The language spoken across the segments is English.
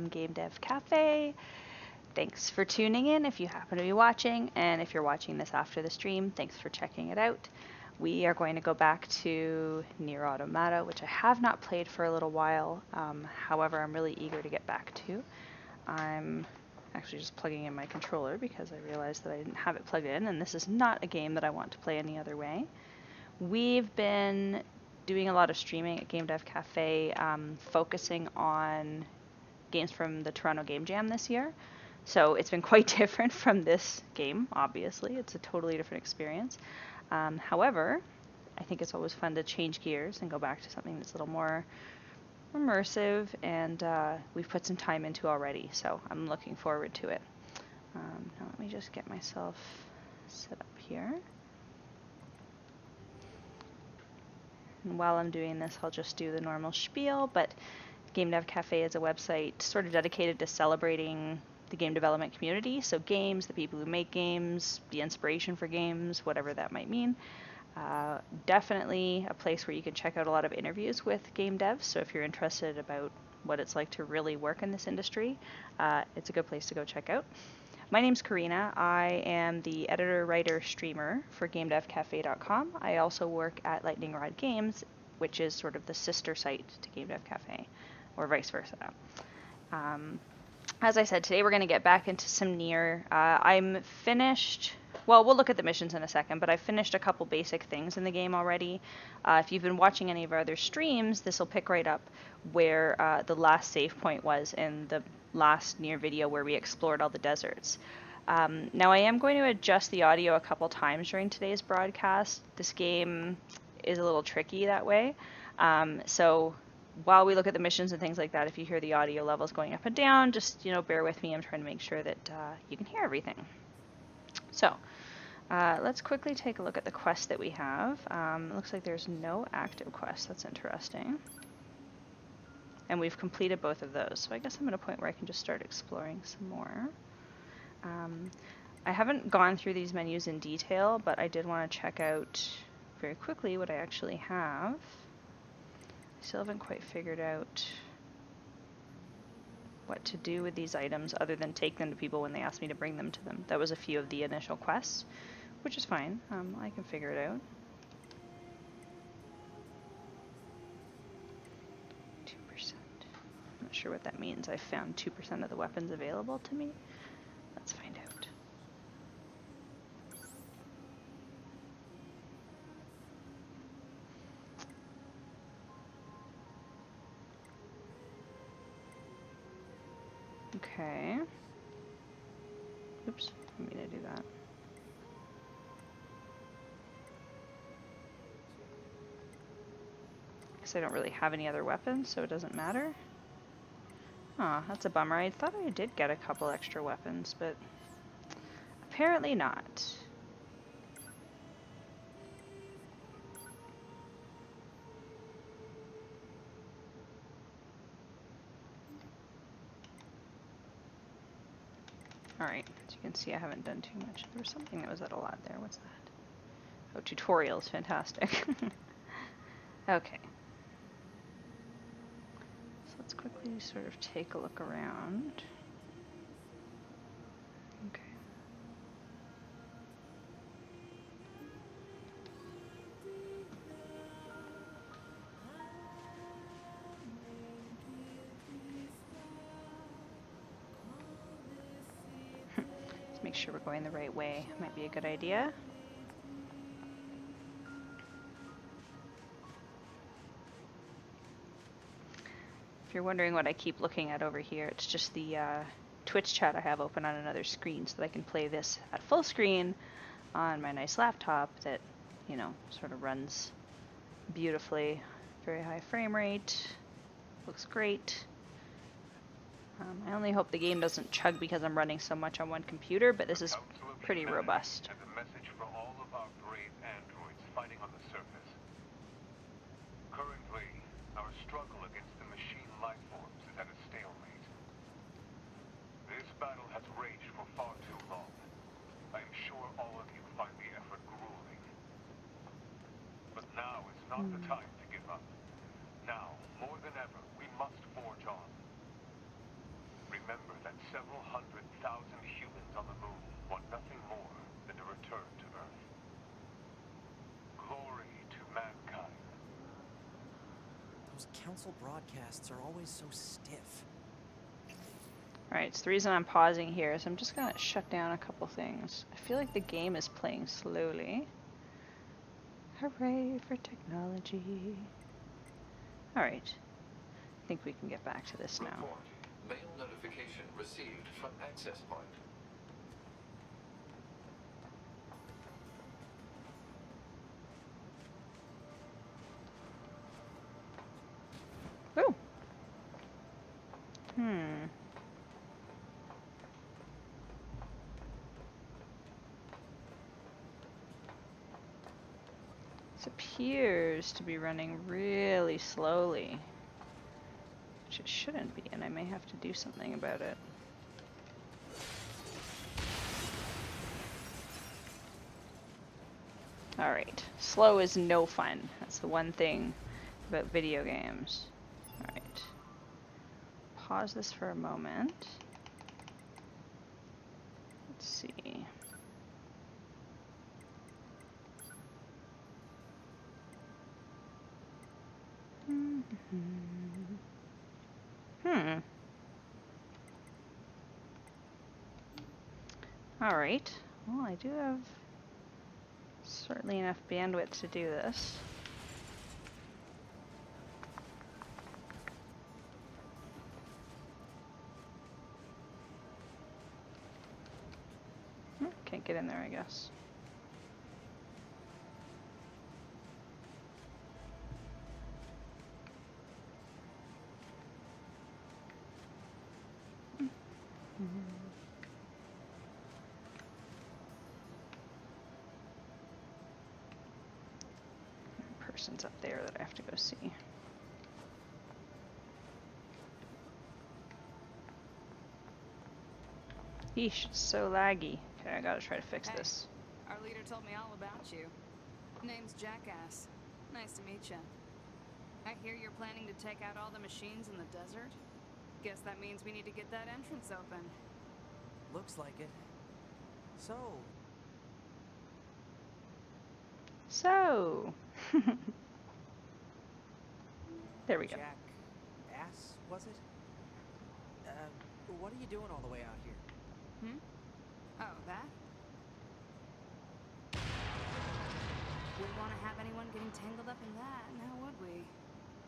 Game Dev Cafe. Thanks for tuning in if you happen to be watching, and if you're watching this after the stream, thanks for checking it out. We are going to go back to NieR Automata, which I have not played for a little while. However, I'm really eager to get back to. I'm actually just plugging in my controller because I realized that I didn't have it plugged in, and this is not a game that I want to play any other way. We've been doing a lot of streaming at Game Dev Cafe, focusing on games from the Toronto Game Jam this year. So it's been quite different from this game, obviously. It's a totally different experience. However, I think it's always fun to change gears and go back to something that's a little more immersive, and we've put some time into already, so I'm looking forward to it. Now let me just get myself set up here. And while I'm doing this, I'll just do the normal spiel, but Game Dev Cafe is a website sort of dedicated to celebrating the game development community. So games, the people who make games, the inspiration for games, whatever that might mean. Definitely a place where you can check out a lot of interviews with game devs. So if you're interested about what it's like to really work in this industry, it's a good place to go check out. My name's Karina. I am the editor, writer, streamer for GameDevCafe.com. I also work at Lightning Rod Games, which is sort of the sister site to Game Dev Cafe, or vice versa. As I said, today we're going to get back into some NieR. I'm finished. Well, we'll look at the missions in a second, but I've finished a couple basic things in the game already. If you've been watching any of our other streams, this will pick right up where the last save point was in the last NieR video where we explored all the deserts. Now I am going to adjust the audio a couple times during today's broadcast. This game is a little tricky that way. So while we look at the missions and things like that, if you hear the audio levels going up and down, just bear with me. I'm trying to make sure that you can hear everything. So let's quickly take a look at the quest that we have. It looks like there's no active quest. That's interesting. And we've completed both of those. So I guess I'm at a point where I can just start exploring some more. I haven't gone through these menus in detail, but I did want to check out very quickly what I actually have. I still haven't quite figured out what to do with these items other than take them to people when they ask me to bring them to them. That was a few of the initial quests, which is fine. I can figure it out. 2%. I'm not sure what that means. I found 2% of the weapons available to me. Let's find out. Okay. Oops, I didn't mean to do that. Because I don't really have any other weapons, so it doesn't matter. Aw, that's a bummer. I thought I did get a couple extra weapons, but apparently not. Alright, as you can see, I haven't done too much. There was something that was at a lot there. What's that? Oh, tutorials. Fantastic. Okay. So let's quickly sort of take a look around. Okay. Let's make sure we're going the right way. Might be a good idea. If you're wondering what I keep looking at over here, it's just the Twitch chat I have open on another screen so that I can play this at full screen on my nice laptop that, sort of runs beautifully. Very high frame rate. Looks great. I only hope the game doesn't chug because I'm running so much on one computer, but this is pretty robust. Has a message for all of our brave androids fighting on the surface. Currently, our struggle against the machine life forms is at a stalemate. This battle has raged for far too long. I am sure all of you find the effort grueling. But now is not the time to give up. Now, more than ever, we must forge on. remember that several 100,000 humans on the moon want nothing more than to return to Earth. Glory to mankind. Those council broadcasts are always so stiff. Alright, so the reason I'm pausing here is I'm just gonna shut down a couple things. I feel like the game is playing slowly. Hooray for technology. Alright. I think we can get back to this now. Report. Mail notification received from access point. Ooh. Hmm. This appears to be running really slowly, which it shouldn't be, and I may have to do something about it. Alright, slow is no fun. That's the one thing about video games. Alright. Pause this for a moment. Let's see. Alright. Well, I do have certainly enough bandwidth to do this. Can't get in there, I guess. Person's up there that I have to go see. Eesh, it's so laggy. Okay, I gotta try to fix this. Our leader told me all about you. Name's Jackass. Nice to meet you. I hear you're planning to take out all the machines in the desert. Guess that means we need to get that entrance open. Looks like it. So, there we go. Jack Ass, was it? What are you doing all the way out here? Hmm? Oh, that? Wouldn't want to have anyone getting tangled up in that, now would we?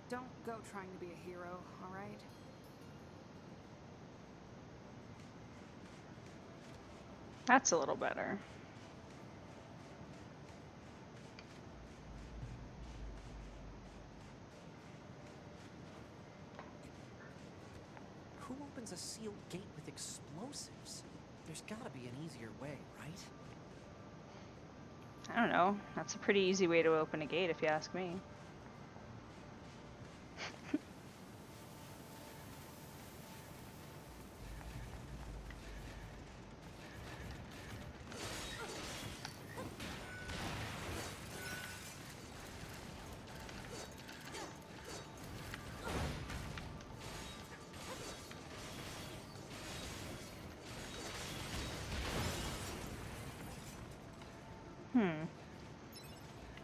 Don't go trying to be a hero, alright? That's a little better. Who opens a sealed gate with explosives? There's gotta be an easier way, right? I don't know. That's a pretty easy way to open a gate if you ask me.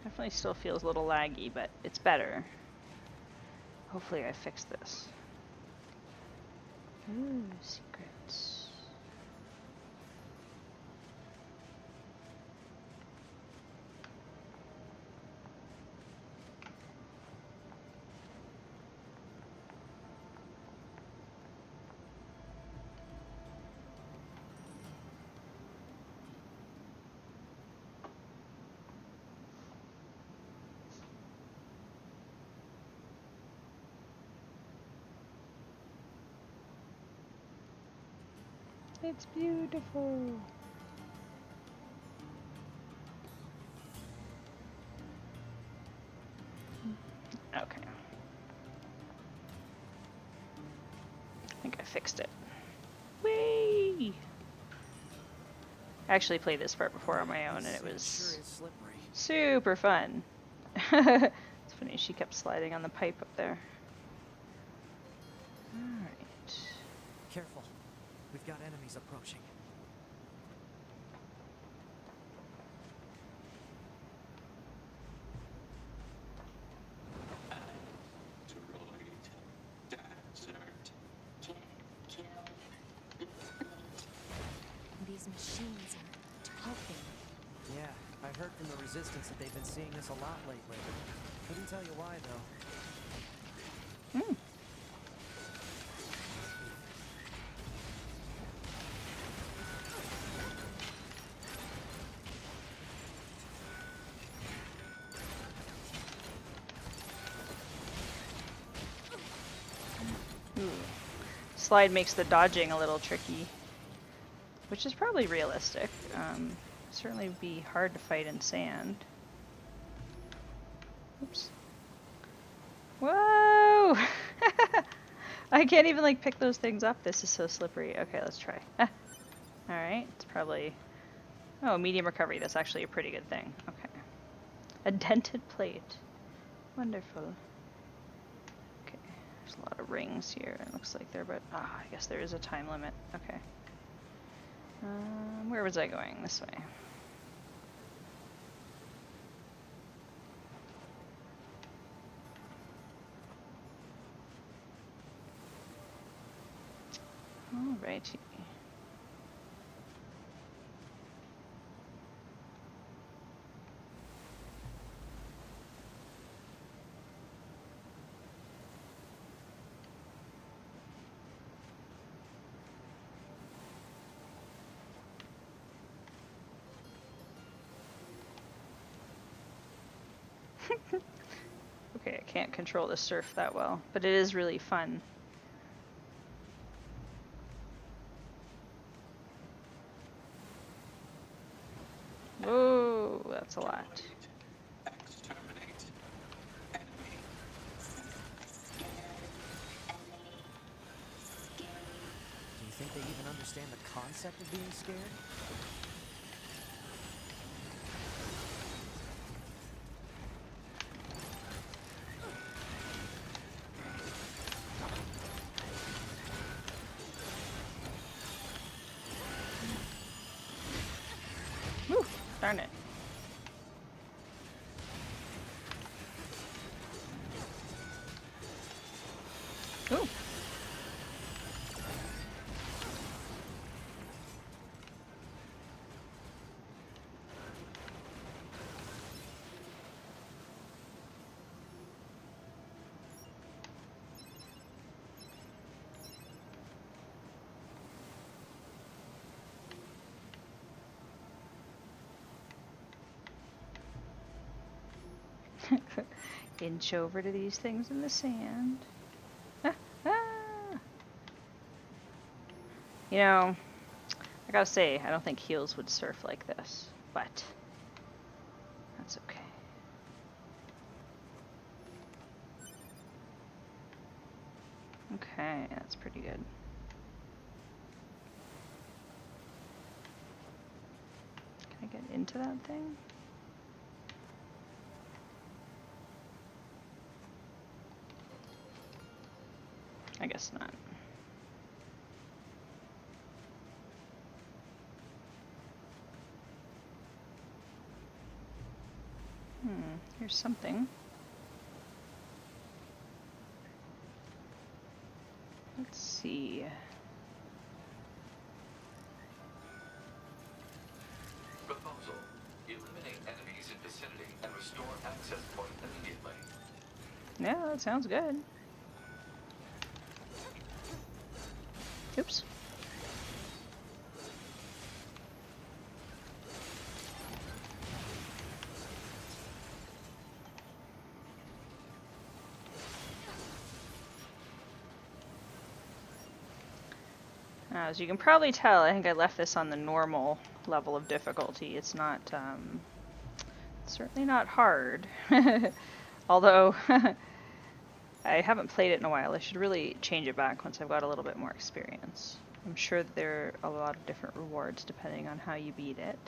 Definitely still feels a little laggy, but it's better. Hopefully I fixed this. Ooh, secrets. It's beautiful. Okay. I think I fixed it. Whee! I actually played this part before on my own, and it was Sure is slippery. super fun. It's funny, she kept sliding on the pipe up there. Alright. Careful. We've got enemies approaching. These machines are talking. Yeah, I heard from the Resistance that they've been seeing this a lot lately. Couldn't tell you why, though. Hmm. Ooh. Slide makes the dodging a little tricky, which is probably realistic. Certainly be hard to fight in sand. Oops. Whoa! I can't even like pick those things up. This is so slippery. Okay, let's try. Alright, it's probably... Oh, medium recovery. That's actually a pretty good thing. Okay. A dented plate. Wonderful. Okay, there's a lot of rings here. It looks like they're about... Ah, I guess there is a time limit. Okay. Where was I going? This way. Alrighty. Okay, I can't control the surf that well, but it is really fun. Whoa, that's a lot. Do you think they even understand the concept of being scared? Whew, darn it. Ooh. Inch over to these things in the sand. Ah, ah. You know, I gotta say, I don't think Heels would surf like this, but that's okay. Okay, that's pretty good. Can I get into that thing? I guess not. Here's something. Let's see. Proposal. Eliminate enemies in vicinity and restore access point immediately. Yeah, that sounds good. Oops. As you can probably tell, I think I left this on the normal level of difficulty. It's not, certainly not hard. Although, I haven't played it in a while. I should really change it back once I've got a little bit more experience. I'm sure that there are a lot of different rewards depending on how you beat it.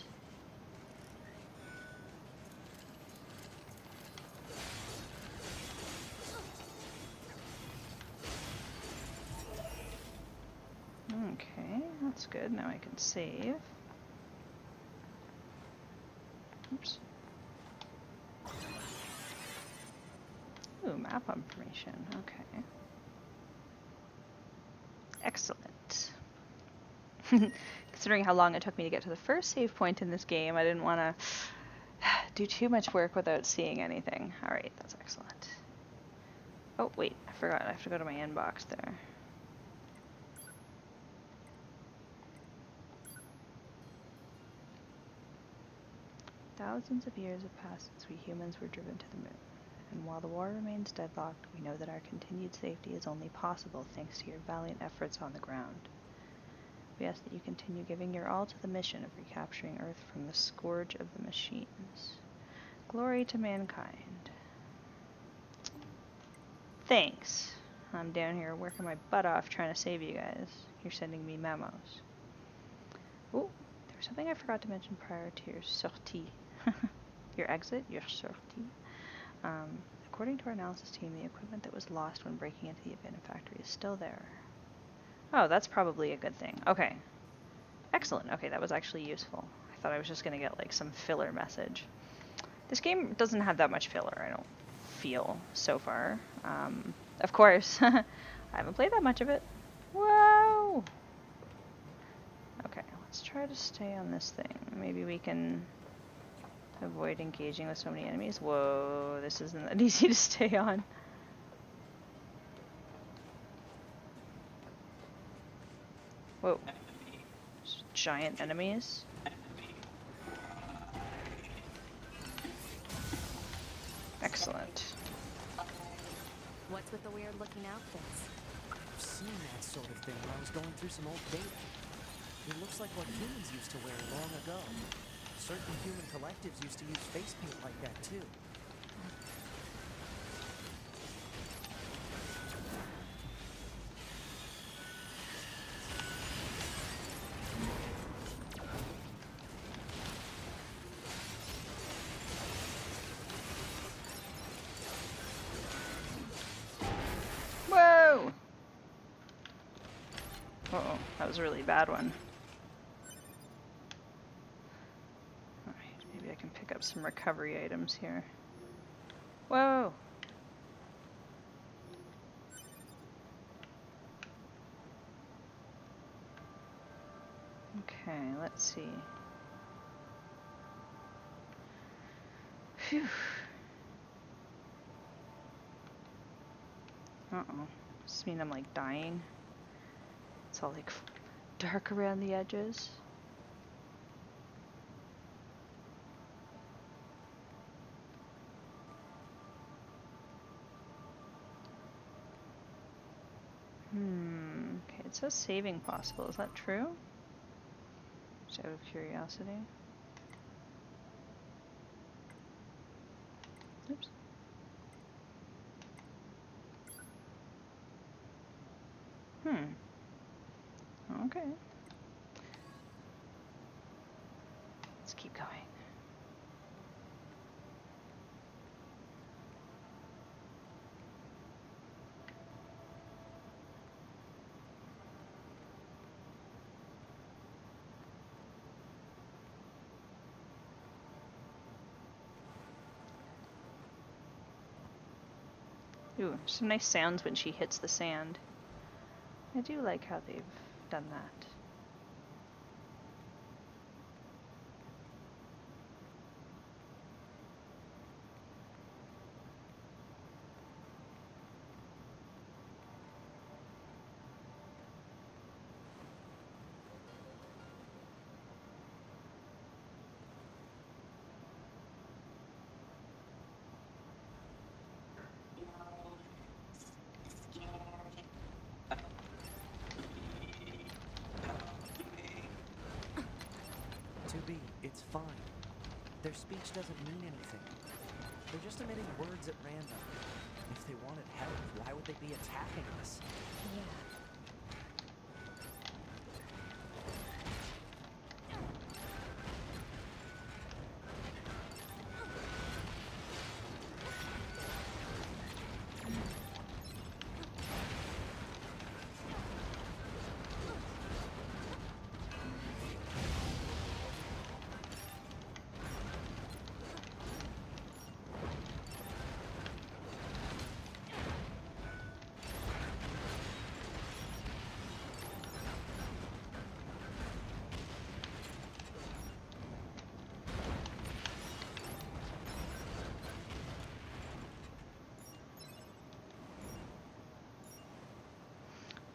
Okay, that's good. Now I can save. Oops. Ooh, map information. Okay. Excellent. Considering how long it took me to get to the first save point in this game, I didn't want to do too much work without seeing anything. Alright, that's excellent. Oh, wait, I forgot. I have to go to my inbox there. Thousands of years have passed since we humans were driven to the moon. And while the war remains deadlocked, we know that our continued safety is only possible thanks to your valiant efforts on the ground. We ask that you continue giving your all to the mission of recapturing Earth from the scourge of the machines. Glory to mankind. Thanks. I'm down here working my butt off trying to save you guys. You're sending me memos. Oh, there was something I forgot to mention prior to your sortie. Your exit? Your sortie. According to our analysis team, the equipment that was lost when breaking into the abandoned factory is still there. Oh, that's probably a good thing. Okay. Excellent. Okay, that was actually useful. I thought I was just going to get like some filler message. This game doesn't have that much filler, I don't feel, so far. Of course, I haven't played that much of it. Whoa! Okay, let's try to stay on this thing. Maybe we can avoid engaging with so many enemies. Whoa, this isn't that easy to stay on. Whoa. There's giant enemies. Excellent. What's with the weird looking outfits? I've seen that sort of thing when I was going through some old data. It looks like what humans used to wear long ago. Certain human collectives used to use face paint like that too. Whoa! Uh-oh, that was a really bad one. Alright, maybe I can pick up some recovery items here. Whoa! Okay, let's see. Phew. Uh-oh. Does this mean I'm like dying? It's all like dark around the edges. Okay, it says saving possible. Is that true? Just out of curiosity. Oops. Okay. Let's keep going. Ooh, some nice sounds when she hits the sand. I do like how they've done that. To be, it's fine. Their speech doesn't mean anything. They're just emitting words at random. If they wanted help, why would they be attacking us? Yeah.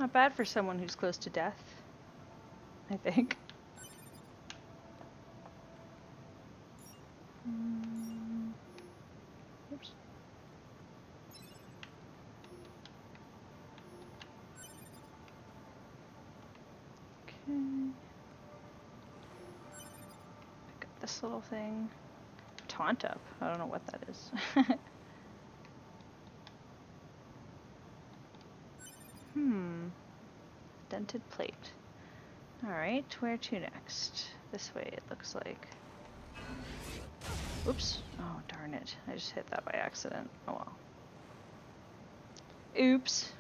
Not bad for someone who's close to death, I think. Oops. Okay. Pick up this little thing. Taunt up. I don't know what that is. Dented plate. Alright, where to next? This way it looks like. Oops. Oh, darn it. I just hit that by accident. Oh well. Oops.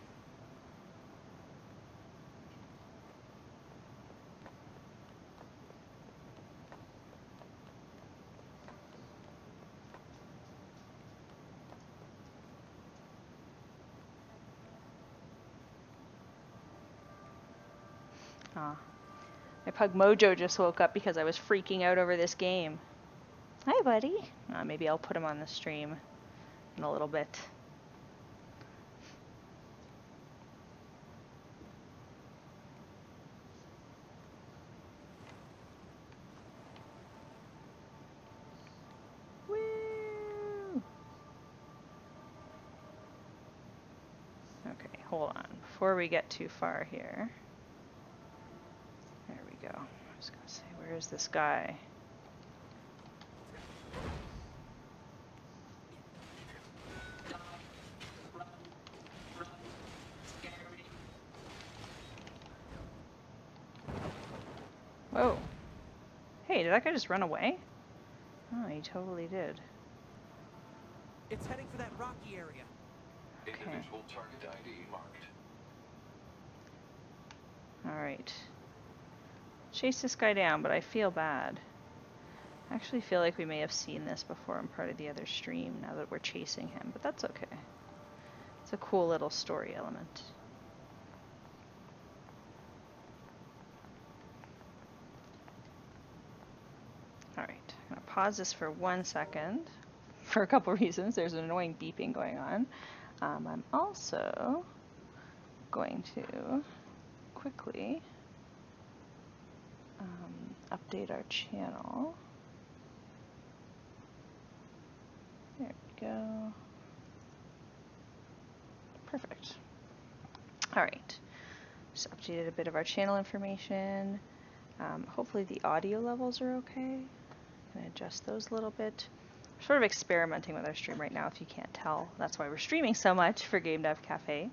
Aw. My pug Mojo just woke up because I was freaking out over this game. Hi, buddy. Maybe I'll put him on the stream in a little bit. Woo! Okay, hold on. Before we get too far here. There we go. I was gonna say, where is this guy? Whoa. Hey, did that guy just run away? Oh, he totally did. It's heading for that rocky area. Okay. Individual target ID marked. Alright. Chase this guy down, but I feel bad. I actually feel like we may have seen this before in part of the other stream now that we're chasing him, but that's okay. It's a cool little story element. Alright, I'm going to pause this for 1 second for a couple reasons. There's an annoying beeping going on. I'm also going to quickly update our channel. There we go. Perfect. Alright, just updated a bit of our channel information. Hopefully the audio levels are okay. I'm going to adjust those a little bit. We're sort of experimenting with our stream right now, if you can't tell. That's why we're streaming so much for Game Dev Cafe.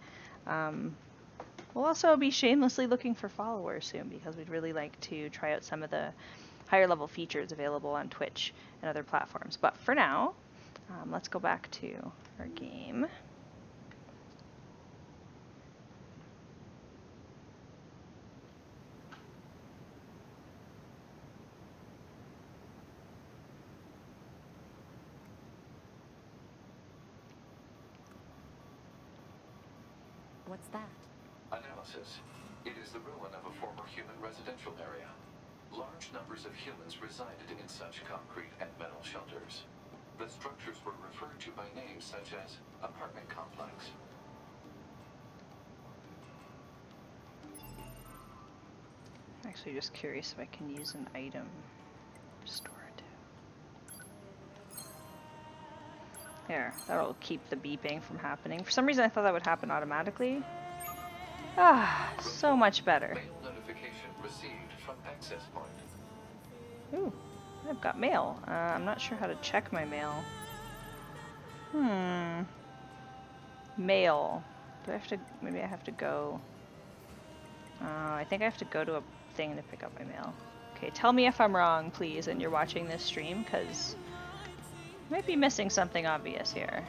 We'll also be shamelessly looking for followers soon because we'd really like to try out some of the higher level features available on Twitch and other platforms. But for now, let's go back to our game. What's that? Analysis. It is the ruin of a former human residential area. Large numbers of humans resided in such concrete and metal shelters. The structures were referred to by names such as apartment complex. I'm actually just curious if I can use an item to store it. There, that'll keep the beeping from happening. For some reason I thought that would happen automatically. Ah, so much better. Mail notification received from access point. Ooh, I've got mail. I'm not sure how to check my mail. Mail. Do I have to, maybe I have to go. I think I have to go to a thing to pick up my mail. Okay, tell me if I'm wrong, please, and you're watching this stream, because I might be missing something obvious here.